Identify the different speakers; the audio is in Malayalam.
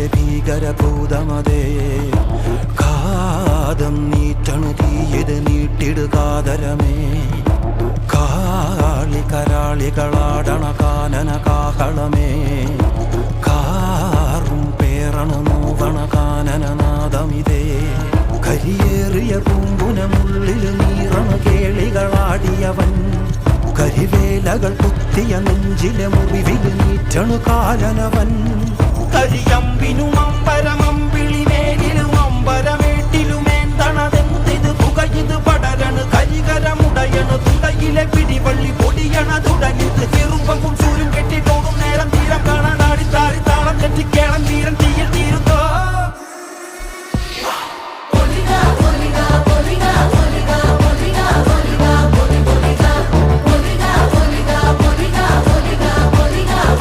Speaker 1: കാളിക ഭീകരഭൂതമതേ കാതം നീറ്റണു തീയത് നീട്ടിടുകാതരമേ കാളി കരാളികളാടണ കാനന കാഹളമേ കാറും പേറണ നോവണ കാനനനാദമിതേ കരിയേറിയ പൂമ്പുനമുള്ളിൽ നീറണ കേളികളാടിയവൻ കരിവേലകൾ കുത്തിയ നെഞ്ചിലെ മുറിവിൽ നീറ്റണു കാലനവൻ കരിയമ്പിനും അമ്പരമമ്പിളിമേലിലും അമ്പരമേട്ടിലുമേന്തണതെന്തിത് പുകയിത് പടരണു കരികരമുടയണു തുടയിലെ പിടിവള്ളി പൊടിയണ തുടങ്ങിത് ചെറുമ്പും ചൂരും കെട്ടിട്ടോടും